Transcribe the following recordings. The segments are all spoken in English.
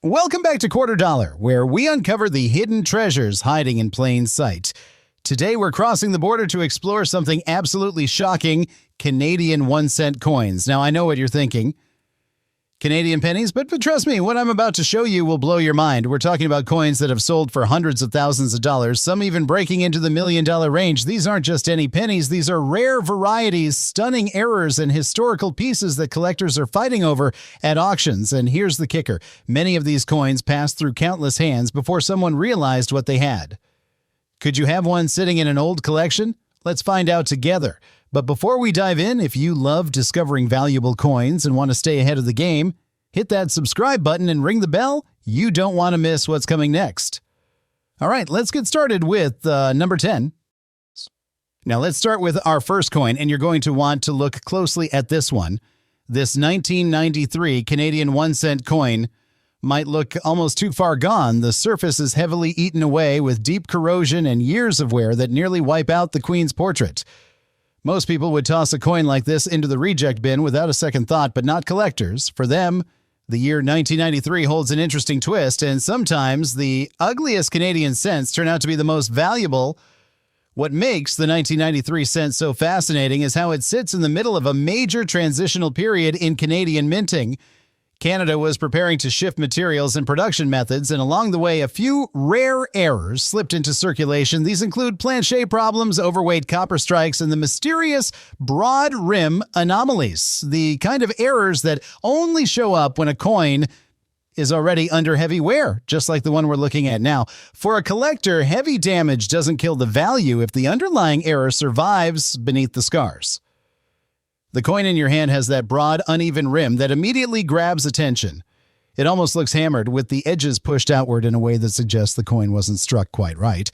Welcome back to Quarter Dollar, where we uncover the hidden treasures hiding in plain sight. Today we're crossing the border to explore something absolutely shocking: Canadian 1-cent coins. Now I know what you're thinking. Canadian pennies? But trust me, what I'm about to show you will blow your mind. We're talking about coins that have sold for hundreds of thousands of dollars, some even breaking into the $1 million range. These aren't just any pennies, these are rare varieties, stunning errors, and historical pieces that collectors are fighting over at auctions. And here's the kicker: many of these coins passed through countless hands before someone realized what they had. Could you have one sitting in an old collection? Let's find out together. But before we dive in, if you love discovering valuable coins and want to stay ahead of the game, hit that subscribe button and ring the bell. You don't want to miss what's coming next. All right, let's get started with number 10. Now let's start with our first coin, and you're going to want to look closely at this one. This 1993 Canadian 1-cent coin might look almost too far gone. The surface is heavily eaten away with deep corrosion and years of wear that nearly wipe out the Queen's portrait. Most people would toss a coin like this into the reject bin without a second thought, but not collectors. For them, the year 1993 holds an interesting twist, and sometimes the ugliest Canadian cents turn out to be the most valuable. What makes the 1993 cent so fascinating is how it sits in the middle of a major transitional period in Canadian minting. Canada was preparing to shift materials and production methods, and along the way, a few rare errors slipped into circulation. These include planche problems, overweight copper strikes, and the mysterious broad rim anomalies, the kind of errors that only show up when a coin is already under heavy wear, just like the one we're looking at now. For a collector, heavy damage doesn't kill the value if the underlying error survives beneath the scars. The coin in your hand has that broad, uneven rim that immediately grabs attention. It almost looks hammered, with the edges pushed outward in a way that suggests the coin wasn't struck quite right.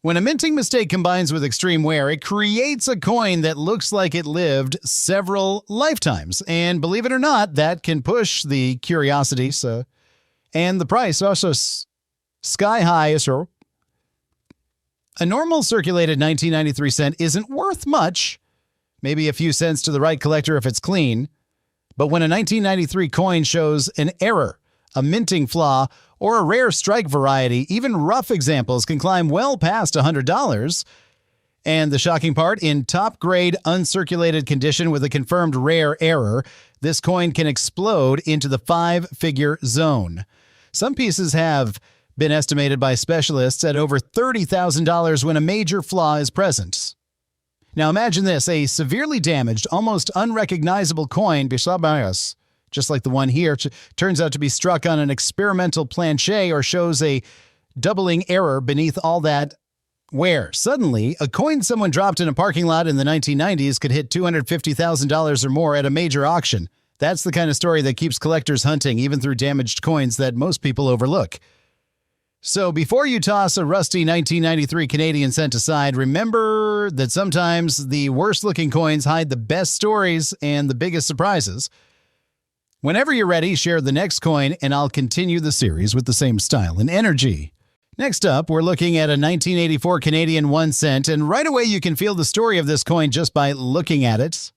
When a minting mistake combines with extreme wear, it creates a coin that looks like it lived several lifetimes. And believe it or not, that can push the curiosity and the price also sky high. So a normal circulated 1993 cent isn't worth much. Maybe a few cents to the right collector if it's clean. But when a 1993 coin shows an error, a minting flaw, or a rare strike variety, even rough examples can climb well past $100. And the shocking part, in top-grade uncirculated condition with a confirmed rare error, this coin can explode into the five-figure zone. Some pieces have been estimated by specialists at over $30,000 when a major flaw is present. Now imagine this: a severely damaged, almost unrecognizable coin, just like the one here, turns out to be struck on an experimental planche or shows a doubling error beneath all that wear. Suddenly, a coin someone dropped in a parking lot in the 1990s could hit $250,000 or more at a major auction. That's the kind of story that keeps collectors hunting, even through damaged coins that most people overlook. So before you toss a rusty 1993 Canadian cent aside, remember that sometimes the worst-looking coins hide the best stories and the biggest surprises. Whenever you're ready, share the next coin, and I'll continue the series with the same style and energy. Next up, we're looking at a 1984 Canadian 1 cent, and right away you can feel the story of this coin just by looking at it.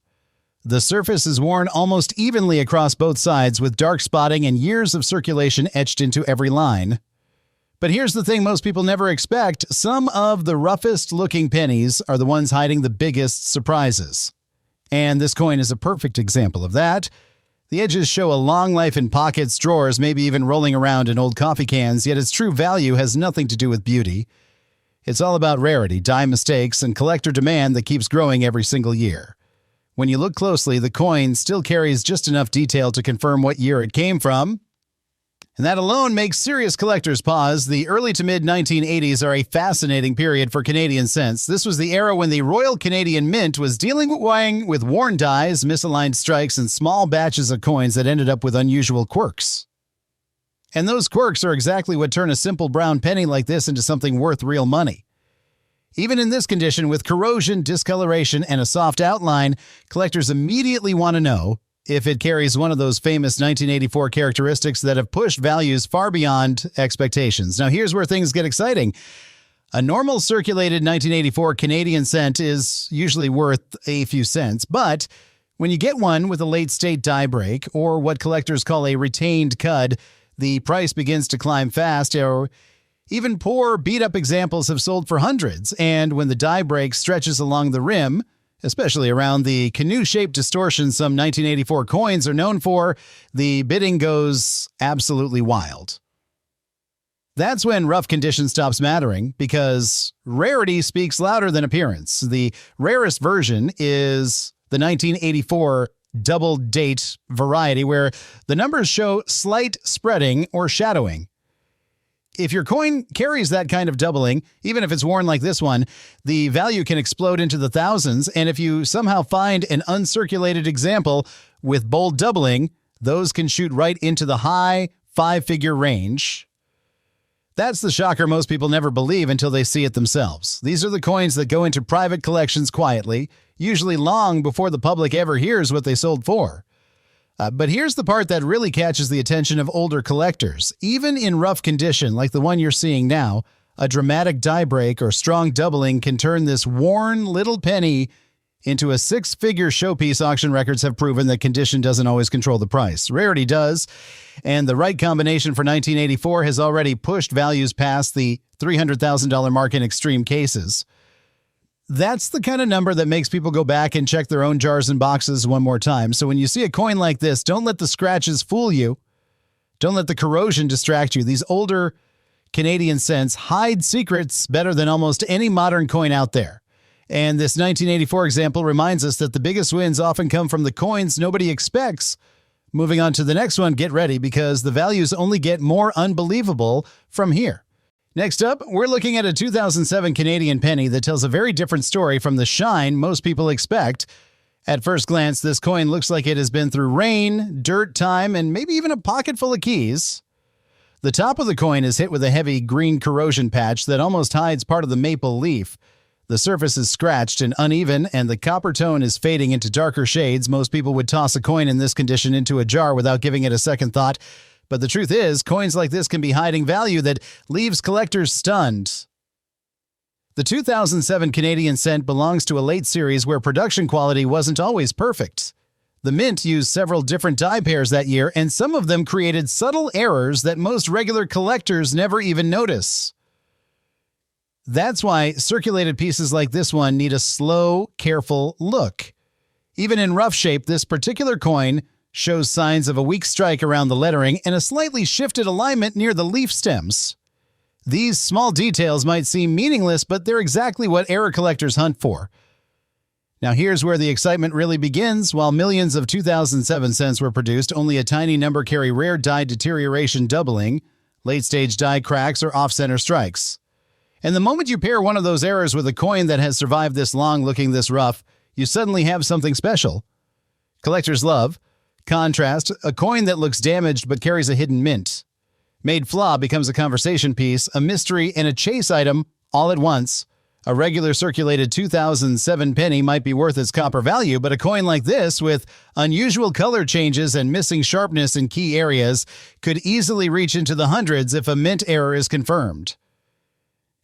The surface is worn almost evenly across both sides, with dark spotting and years of circulation etched into every line. But here's the thing most people never expect: some of the roughest-looking pennies are the ones hiding the biggest surprises. And this coin is a perfect example of that. The edges show a long life in pockets, drawers, maybe even rolling around in old coffee cans, yet its true value has nothing to do with beauty. It's all about rarity, die mistakes, and collector demand that keeps growing every single year. When you look closely, the coin still carries just enough detail to confirm what year it came from. And that alone makes serious collectors pause. The early to mid-1980s are a fascinating period for Canadian cents. This was the era when the Royal Canadian Mint was dealing with worn dies, misaligned strikes, and small batches of coins that ended up with unusual quirks. And those quirks are exactly what turn a simple brown penny like this into something worth real money. Even in this condition, with corrosion, discoloration, and a soft outline, collectors immediately want to know if it carries one of those famous 1984 characteristics that have pushed values far beyond expectations. Now, here's where things get exciting. A normal circulated 1984 Canadian cent is usually worth a few cents, but when you get one with a late-state die break, or what collectors call a retained cud, the price begins to climb fast, or even poor, beat-up examples have sold for hundreds, and when the die break stretches along the rim, especially around the canoe-shaped distortion some 1984 coins are known for, the bidding goes absolutely wild. That's when rough condition stops mattering, because rarity speaks louder than appearance. The rarest version is the 1984 double date variety, where the numbers show slight spreading or shadowing. If your coin carries that kind of doubling, even if it's worn like this one, the value can explode into the thousands, and if you somehow find an uncirculated example with bold doubling, those can shoot right into the high five-figure range. That's the shocker most people never believe until they see it themselves. These are the coins that go into private collections quietly, usually long before the public ever hears what they sold for. But here's the part that really catches the attention of older collectors. Even in rough condition, like the one you're seeing now, a dramatic die break or strong doubling can turn this worn little penny into a six-figure showpiece. Auction records have proven that condition doesn't always control the price. Rarity does, and the right combination for 1984 has already pushed values past the $300,000 mark in extreme cases. That's the kind of number that makes people go back and check their own jars and boxes one more time. So when you see a coin like this, don't let the scratches fool you. Don't let the corrosion distract you. These older Canadian cents hide secrets better than almost any modern coin out there. And this 1984 example reminds us that the biggest wins often come from the coins nobody expects. Moving on to the next one, get ready, because the values only get more unbelievable from here. Next up, we're looking at a 2007 Canadian penny that tells a very different story from the shine most people expect. At first glance, this coin looks like it has been through rain, dirt, time, and maybe even a pocket full of keys. The top of the coin is hit with a heavy green corrosion patch that almost hides part of the maple leaf. The surface is scratched and uneven, and the copper tone is fading into darker shades. Most people would toss a coin in this condition into a jar without giving it a second thought. But the truth is, coins like this can be hiding value that leaves collectors stunned. The 2007 Canadian cent belongs to a late series where production quality wasn't always perfect. The mint used several different die pairs that year, and some of them created subtle errors that most regular collectors never even notice. That's why circulated pieces like this one need a slow, careful look. Even in rough shape, this particular coin shows signs of a weak strike around the lettering and a slightly shifted alignment near the leaf stems. These small details might seem meaningless, but they're exactly what error collectors hunt for. Now here's where the excitement really begins. While millions of 2007 cents were produced, only a tiny number carry rare die deterioration doubling, late-stage die cracks, or off-center strikes. And the moment you pair one of those errors with a coin that has survived this long looking this rough, you suddenly have something special. Collectors love contrast, a coin that looks damaged but carries a hidden mint. Made flaw becomes a conversation piece, a mystery, and a chase item all at once. A regular circulated 2007 penny might be worth its copper value, but a coin like this, with unusual color changes and missing sharpness in key areas, could easily reach into the hundreds if a mint error is confirmed.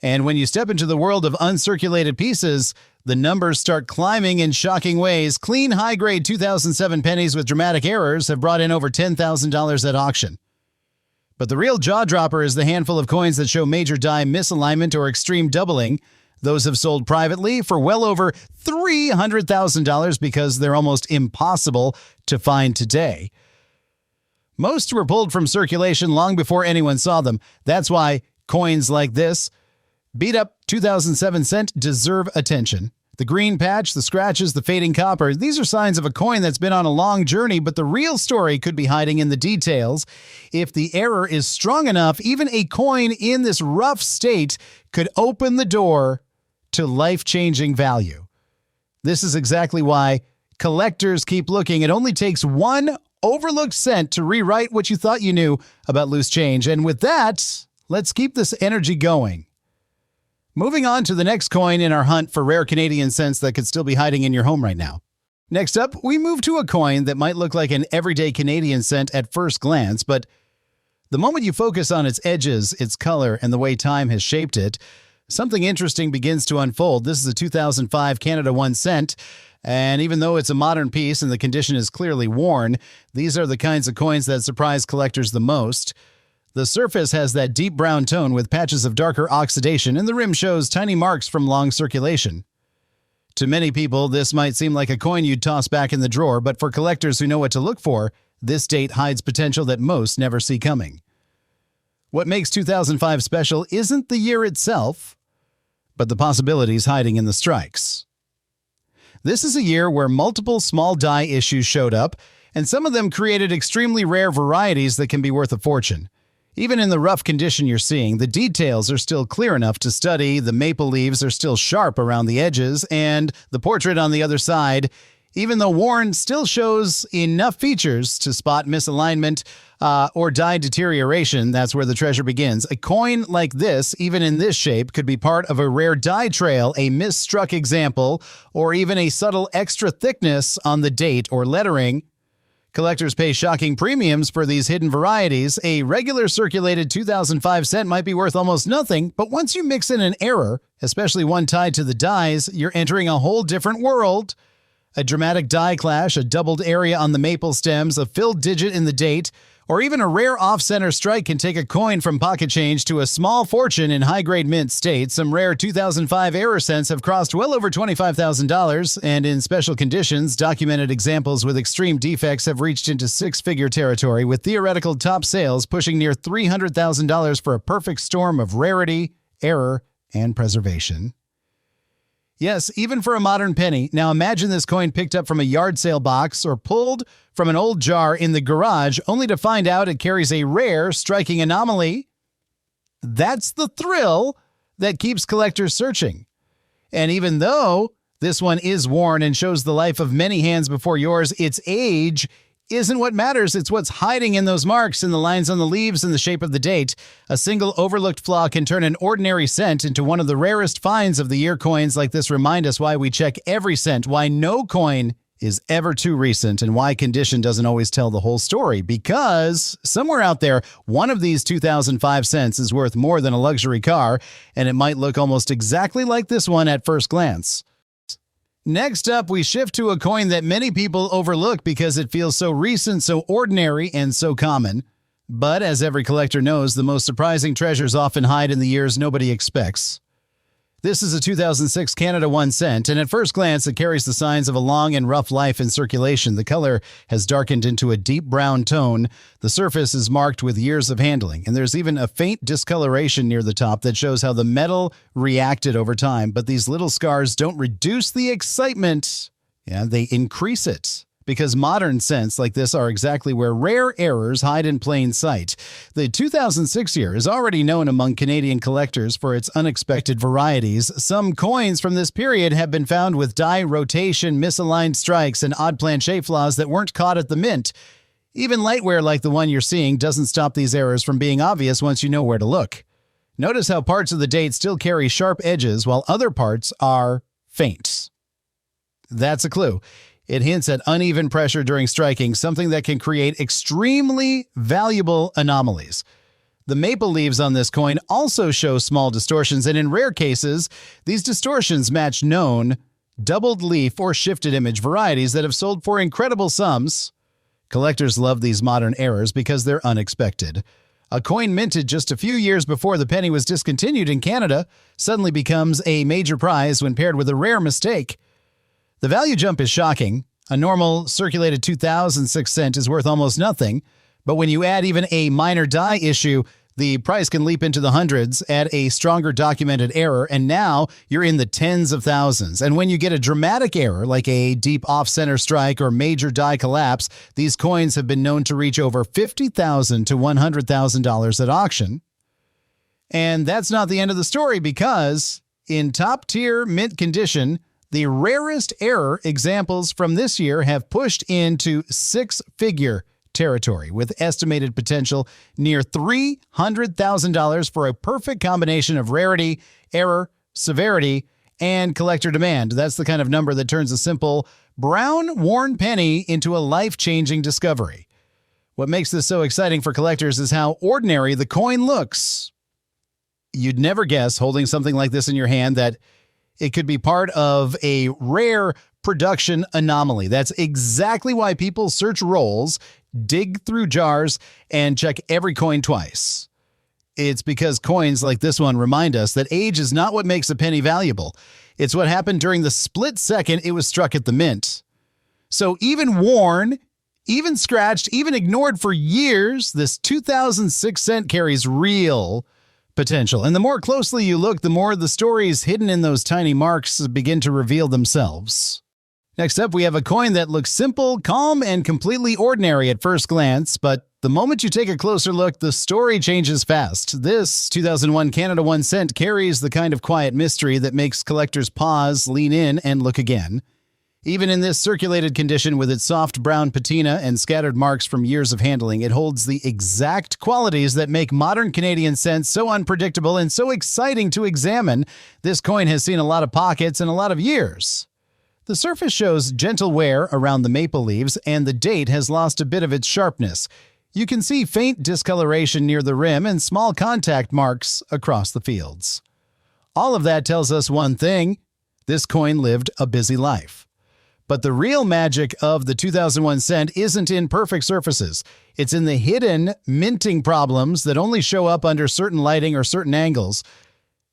And when you step into the world of uncirculated pieces, the numbers start climbing in shocking ways. Clean, high-grade 2007 pennies with dramatic errors have brought in over $10,000 at auction. But the real jaw-dropper is the handful of coins that show major die misalignment or extreme doubling. Those have sold privately for well over $300,000 because they're almost impossible to find today. Most were pulled from circulation long before anyone saw them. That's why coins like this, beat-up 2007 cent, deserve attention. The green patch, the scratches, the fading copper, these are signs of a coin that's been on a long journey, but the real story could be hiding in the details. If the error is strong enough, even a coin in this rough state could open the door to life-changing value. This is exactly why collectors keep looking. It only takes one overlooked cent to rewrite what you thought you knew about loose change. And with that, let's keep this energy going. Moving on to the next coin in our hunt for rare Canadian cents that could still be hiding in your home right now. Next up, we move to a coin that might look like an everyday Canadian cent at first glance, but the moment you focus on its edges, its color, and the way time has shaped it, something interesting begins to unfold. This is a 2005 Canada 1 cent, and even though it's a modern piece and the condition is clearly worn, these are the kinds of coins that surprise collectors the most. The surface has that deep brown tone with patches of darker oxidation, and the rim shows tiny marks from long circulation. To many people, this might seem like a coin you'd toss back in the drawer, but for collectors who know what to look for, this date hides potential that most never see coming. What makes 2005 special isn't the year itself, but the possibilities hiding in the strikes. This is a year where multiple small die issues showed up, and some of them created extremely rare varieties that can be worth a fortune. Even in the rough condition you're seeing, the details are still clear enough to study, the maple leaves are still sharp around the edges, and the portrait on the other side, even though worn, still shows enough features to spot misalignment or die deterioration. That's where the treasure begins. A coin like this, even in this shape, could be part of a rare die trail, a misstruck example, or even a subtle extra thickness on the date or lettering. Collectors pay shocking premiums for these hidden varieties. A regular circulated 2005 cent might be worth almost nothing, but once you mix in an error, especially one tied to the dies, you're entering a whole different world. A dramatic die clash, a doubled area on the maple stems, a filled digit in the date, or even a rare off-center strike can take a coin from pocket change to a small fortune in high-grade mint state. Some rare 2005 error cents have crossed well over $25,000, and in special conditions, documented examples with extreme defects have reached into six-figure territory, with theoretical top sales pushing near $300,000 for a perfect storm of rarity, error, and preservation. Yes, even for a modern penny. Now imagine this coin picked up from a yard sale box or pulled from an old jar in the garage, only to find out it carries a rare, striking anomaly. That's the thrill that keeps collectors searching. And even though this one is worn and shows the life of many hands before yours, its age isn't what matters. It's what's hiding in those marks, in the lines on the leaves, and the shape of the date. A single overlooked flaw can turn an ordinary cent into one of the rarest finds of the year. Coins like this remind us why we check every cent, why no coin is ever too recent, and why condition doesn't always tell the whole story. Because somewhere out there, one of these 2005 cents is worth more than a luxury car, and it might look almost exactly like this one at first glance. Next up, we shift to a coin that many people overlook because it feels so recent, so ordinary, and so common. But as every collector knows, the most surprising treasures often hide in the years nobody expects. This is a 2006 Canada 1 cent, and at first glance, it carries the signs of a long and rough life in circulation. The color has darkened into a deep brown tone. The surface is marked with years of handling, and there's even a faint discoloration near the top that shows how the metal reacted over time. But these little scars don't reduce the excitement. Yeah, they increase it. Because modern cents like this are exactly where rare errors hide in plain sight. The 2006 year is already known among Canadian collectors for its unexpected varieties. Some coins from this period have been found with die rotation, misaligned strikes, and odd planche flaws that weren't caught at the mint. Even lightware like the one you're seeing doesn't stop these errors from being obvious once you know where to look. Notice how parts of the date still carry sharp edges while other parts are faint. That's a clue. It hints at uneven pressure during striking, something that can create extremely valuable anomalies. The maple leaves on this coin also show small distortions, and in rare cases, these distortions match known doubled leaf or shifted image varieties that have sold for incredible sums. Collectors love these modern errors because they're unexpected. A coin minted just a few years before the penny was discontinued in Canada suddenly becomes a major prize when paired with a rare mistake. The value jump is shocking. A normal circulated 2006 cent is worth almost nothing, but when you add even a minor die issue, the price can leap into the hundreds. Add a stronger documented error, and now you're in the tens of thousands. And when you get a dramatic error, like a deep off-center strike or major die collapse, these coins have been known to reach over $50,000 to $100,000 at auction. And that's not the end of the story, because in top-tier mint condition, the rarest error examples from this year have pushed into six-figure territory, with estimated potential near $300,000 for a perfect combination of rarity, error, severity, and collector demand. That's the kind of number that turns a simple brown worn penny into a life-changing discovery. What makes this so exciting for collectors is how ordinary the coin looks. You'd never guess, holding something like this in your hand, that it could be part of a rare production anomaly. That's exactly why people search rolls dig through jars, and check every coin twice. It's because coins like this one remind us that age is not what makes a penny valuable. It's what happened during the split second it was struck at the mint. So even worn, even scratched, even ignored for years, this 2006 cent carries real potential. And the more closely you look, the more the stories hidden in those tiny marks begin to reveal themselves. Next up, we have a coin that looks simple, calm, and completely ordinary at first glance, but the moment you take a closer look, the story changes fast. This 2001 Canada 1 cent carries the kind of quiet mystery that makes collectors pause, lean in, and look again. Even in this circulated condition with its soft brown patina and scattered marks from years of handling, it holds the exact qualities that make modern Canadian cents so unpredictable and so exciting to examine. This coin has seen a lot of pockets in a lot of years. The surface shows gentle wear around the maple leaves, and the date has lost a bit of its sharpness. You can see faint discoloration near the rim and small contact marks across the fields. All of that tells us one thing: this coin lived a busy life. But the real magic of the 2001 cent isn't in perfect surfaces. It's in the hidden minting problems that only show up under certain lighting or certain angles.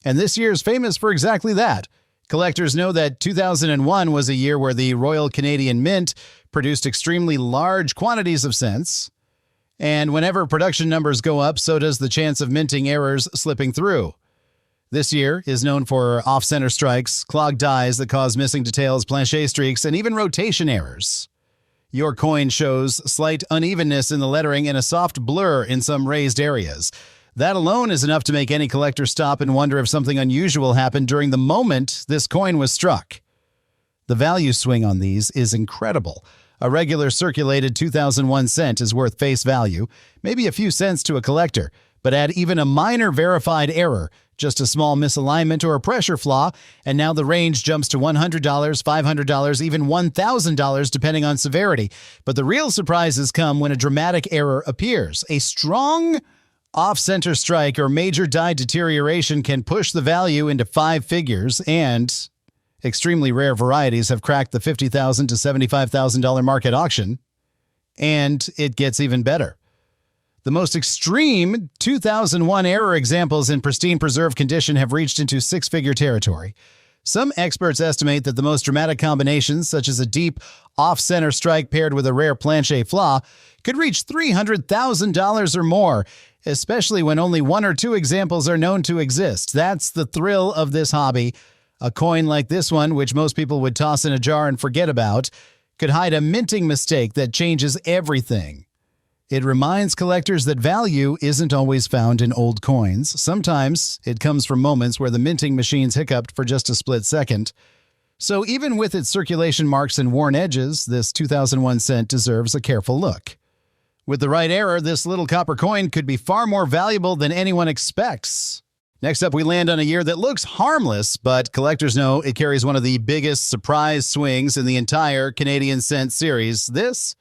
And this year is famous for exactly that. Collectors know that 2001 was a year where the Royal Canadian Mint produced extremely large quantities of cents. And whenever production numbers go up, so does the chance of minting errors slipping through. This year is known for off-center strikes, clogged dies that cause missing details, planchet streaks, and even rotation errors. Your coin shows slight unevenness in the lettering and a soft blur in some raised areas. That alone is enough to make any collector stop and wonder if something unusual happened during the moment this coin was struck. The value swing on these is incredible. A regular circulated 2001 cent is worth face value, maybe a few cents to a collector, but add even a minor verified error, just a small misalignment or a pressure flaw, and now the range jumps to $100, $500, even $1,000 depending on severity. But the real surprises come when a dramatic error appears. A strong off-center strike or major die deterioration can push the value into five figures, and extremely rare varieties have cracked the $50,000 to $75,000 mark at auction. And it gets even better. The most extreme 2001 error examples in pristine preserved condition have reached into six-figure territory. Some experts estimate that the most dramatic combinations, such as a deep off-center strike paired with a rare planchet flaw, could reach $300,000 or more, especially when only one or two examples are known to exist. That's the thrill of this hobby. A coin like this one, which most people would toss in a jar and forget about, could hide a minting mistake that changes everything. It reminds collectors that value isn't always found in old coins. Sometimes it comes from moments where the minting machines hiccuped for just a split second. So even with its circulation marks and worn edges, this 2001 cent deserves a careful look. With the right error, this little copper coin could be far more valuable than anyone expects. Next up, we land on a year that looks harmless, but collectors know it carries one of the biggest surprise swings in the entire Canadian cent series. This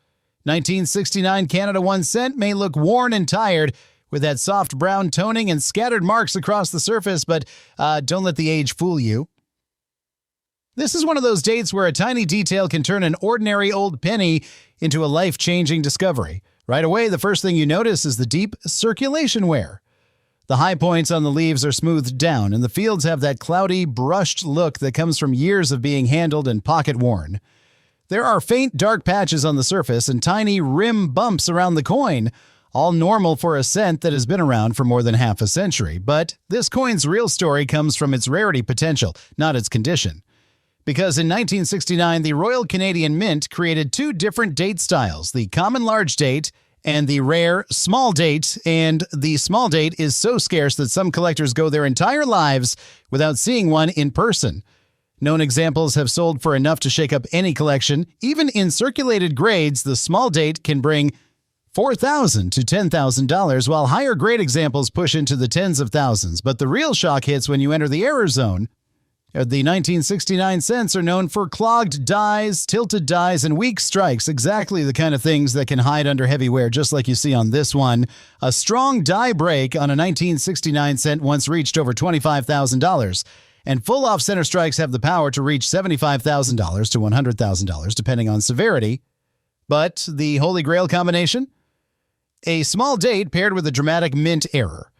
1969 Canada 1 cent may look worn and tired with that soft brown toning and scattered marks across the surface, but don't let the age fool you. This is one of those dates where a tiny detail can turn an ordinary old penny into a life-changing discovery. Right away, the first thing you notice is the deep circulation wear. The high points on the leaves are smoothed down, and the fields have that cloudy, brushed look that comes from years of being handled and pocket-worn. There are faint dark patches on the surface and tiny rim bumps around the coin, all normal for a cent that has been around for more than half a century. But this coin's real story comes from its rarity potential, not its condition. Because in 1969, the Royal Canadian Mint created two different date styles, the common large date and the rare small date, and the small date is so scarce that some collectors go their entire lives without seeing one in person. Known examples have sold for enough to shake up any collection. Even in circulated grades, the small date can bring $4,000 to $10,000, while higher grade examples push into the tens of thousands. But the real shock hits when you enter the error zone. The 1969 cents are known for clogged dies, tilted dies, and weak strikes, exactly the kind of things that can hide under heavy wear, just like you see on this one. A strong die break on a 1969 cent once reached over $25,000. And full off-center strikes have the power to reach $75,000 to $100,000, depending on severity. But the Holy Grail combination? A small date paired with a dramatic mint error.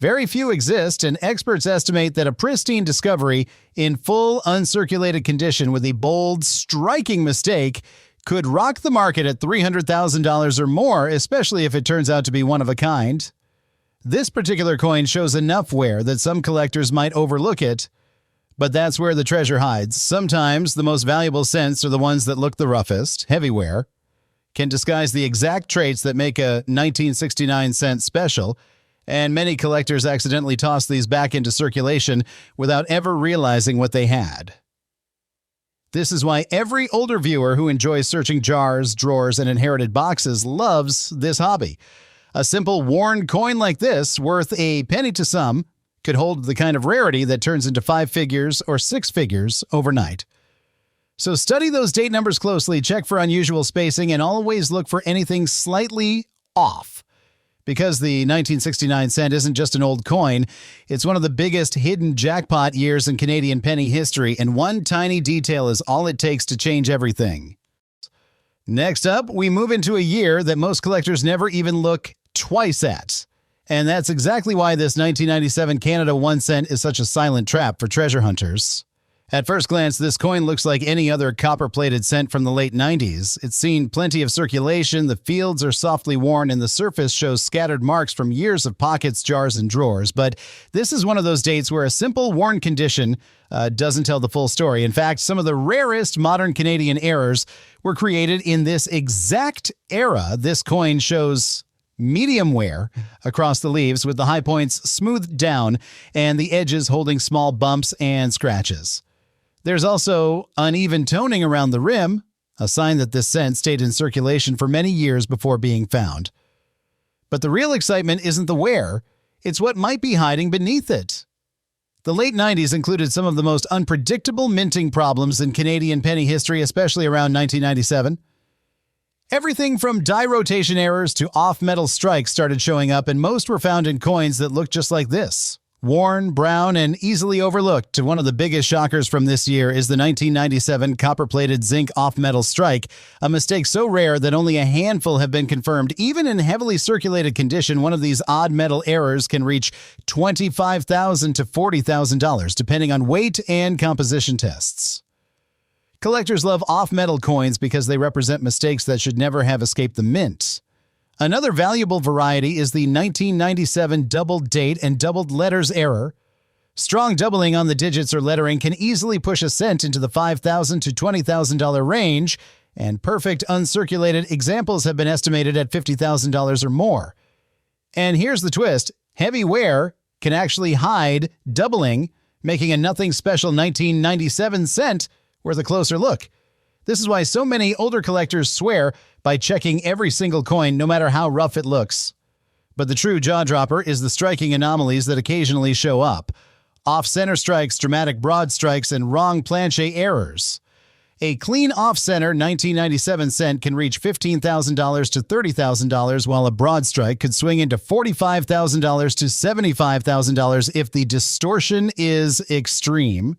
Very few exist, and experts estimate that a pristine discovery in full uncirculated condition with a bold, striking mistake could rock the market at $300,000 or more, especially if it turns out to be one of a kind. This particular coin shows enough wear that some collectors might overlook it, but that's where the treasure hides. Sometimes the most valuable cents are the ones that look the roughest. Heavy wear can disguise the exact traits that make a 1969 cent special, and many collectors accidentally toss these back into circulation without ever realizing what they had. This is why every older viewer who enjoys searching jars, drawers, and inherited boxes loves this hobby. A simple worn coin like this, worth a penny to some, could hold the kind of rarity that turns into 5 figures or 6 figures overnight. So study those date numbers closely, check for unusual spacing, and always look for anything slightly off. Because the 1969 cent isn't just an old coin, it's one of the biggest hidden jackpot years in Canadian penny history, and one tiny detail is all it takes to change everything. Next up, we move into a year that most collectors never even look twice at. And that's exactly why this 1997 Canada 1 cent is such a silent trap for treasure hunters. At first glance, this coin looks like any other copper-plated cent from the late 90s. It's seen plenty of circulation, the fields are softly worn, and the surface shows scattered marks from years of pockets, jars, and drawers. But this is one of those dates where a simple worn condition doesn't tell the full story. In fact, some of the rarest modern Canadian errors were created in this exact era. This coin shows medium wear across the leaves, with the high points smoothed down and the edges holding small bumps and scratches. There's also uneven toning around the rim, a sign that this cent stayed in circulation for many years before being found. But the real excitement isn't the wear, it's what might be hiding beneath it. The late 90s included some of the most unpredictable minting problems in Canadian penny history, especially around 1997. Everything from die rotation errors to off-metal strikes started showing up, and most were found in coins that looked just like this. Worn, brown, and easily overlooked. One of the biggest shockers from this year is the 1997 copper-plated zinc off-metal strike, a mistake so rare that only a handful have been confirmed. Even in heavily circulated condition, one of these odd metal errors can reach $25,000 to $40,000, depending on weight and composition tests. Collectors love off-metal coins because they represent mistakes that should never have escaped the mint. Another valuable variety is the 1997 doubled date and doubled letters error. Strong doubling on the digits or lettering can easily push a cent into the $5,000 to $20,000 range, and perfect uncirculated examples have been estimated at $50,000 or more. And here's the twist: heavy wear can actually hide doubling, making a nothing special 1997 cent worth a closer look. This is why so many older collectors swear by checking every single coin, no matter how rough it looks. But the true jaw-dropper is the striking anomalies that occasionally show up. Off-center strikes, dramatic broad strikes, and wrong planche errors. A clean off-center 1997 cent can reach $15,000 to $30,000, while a broad strike could swing into $45,000 to $75,000 if the distortion is extreme.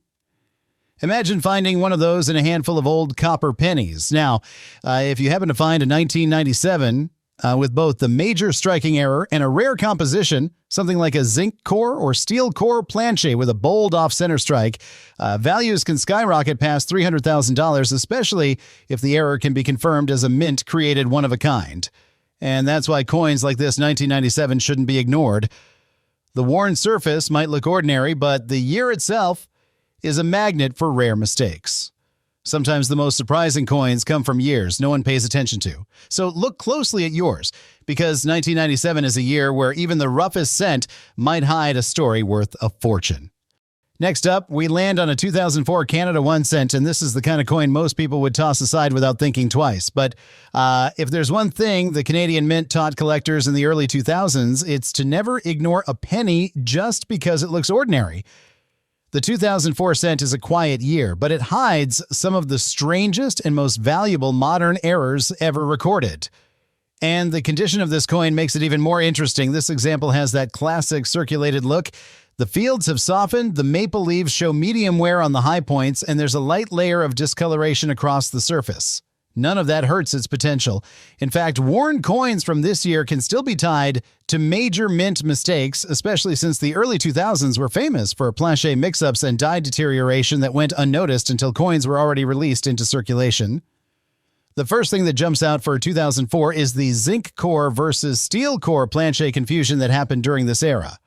Imagine finding one of those in a handful of old copper pennies. Now, if you happen to find a 1997 with both the major striking error and a rare composition, something like a zinc core or steel core planche with a bold off-center strike, values can skyrocket past $300,000, especially if the error can be confirmed as a mint created one of a kind. And that's why coins like this 1997 shouldn't be ignored. The worn surface might look ordinary, but the year itself is a magnet for rare mistakes. Sometimes the most surprising coins come from years no one pays attention to. So look closely at yours, because 1997 is a year where even the roughest cent might hide a story worth a fortune. Next up, we land on a 2004 Canada 1 cent, and this is the kind of coin most people would toss aside without thinking twice. But if there's one thing the Canadian Mint taught collectors in the early 2000s, it's to never ignore a penny just because it looks ordinary. The 2004 cent is a quiet year, but it hides some of the strangest and most valuable modern errors ever recorded. And the condition of this coin makes it even more interesting. This example has that classic circulated look. The fields have softened, the maple leaves show medium wear on the high points, and there's a light layer of discoloration across the surface. None of that hurts its potential. In fact, worn coins from this year can still be tied to major mint mistakes, especially since the early 2000s were famous for planchet mix-ups and die deterioration that went unnoticed until coins were already released into circulation. The first thing that jumps out for 2004 is the zinc core versus steel core planchet confusion that happened during this era.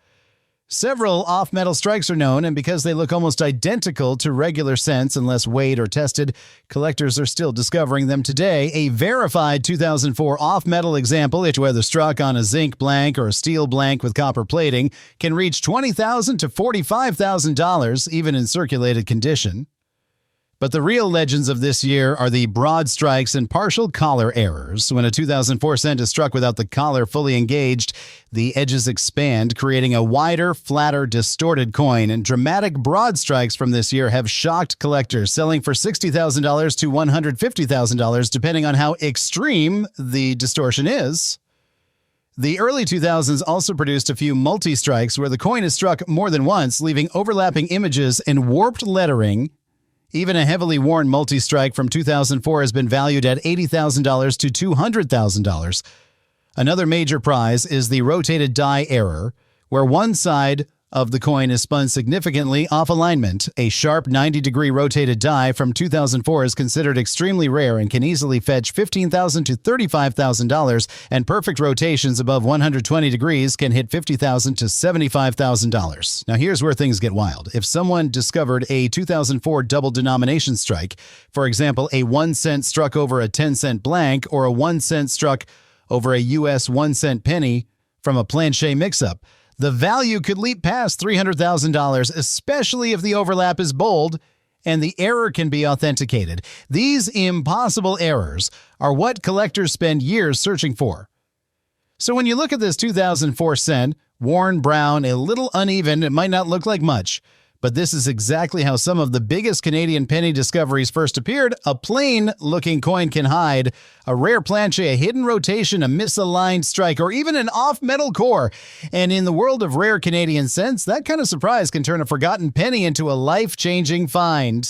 Several off-metal strikes are known, and because they look almost identical to regular cents unless weighed or tested, collectors are still discovering them today. A verified 2004 off-metal example, whether struck on a zinc blank or a steel blank with copper plating, can reach $20,000 to $45,000, even in circulated condition. But the real legends of this year are the broad strikes and partial collar errors. When a 2004 cent is struck without the collar fully engaged, the edges expand, creating a wider, flatter, distorted coin. And dramatic broad strikes from this year have shocked collectors, selling for $60,000 to $150,000, depending on how extreme the distortion is. The early 2000s also produced a few multi-strikes where the coin is struck more than once, leaving overlapping images and warped lettering. Even a heavily worn multi-strike from 2004 has been valued at $80,000 to $200,000. Another major prize is the rotated die error, where one side of the coin is spun significantly off alignment. A sharp 90-degree rotated die from 2004 is considered extremely rare and can easily fetch $15,000 to $35,000, and perfect rotations above 120 degrees can hit $50,000 to $75,000. Now here's where things get wild. If someone discovered a 2004 double denomination strike, for example, a 1 cent struck over a 10-cent blank or a 1 cent struck over a U.S. 1-cent penny from a planchet mix-up, the value could leap past $300,000, especially if the overlap is bold and the error can be authenticated. These impossible errors are what collectors spend years searching for. So when you look at this 2004 cent, worn brown, a little uneven, it might not look like much, but this is exactly how some of the biggest Canadian penny discoveries first appeared. A plain-looking coin can hide a rare planchet, a hidden rotation, a misaligned strike, or even an off-metal core. And in the world of rare Canadian cents, that kind of surprise can turn a forgotten penny into a life-changing find.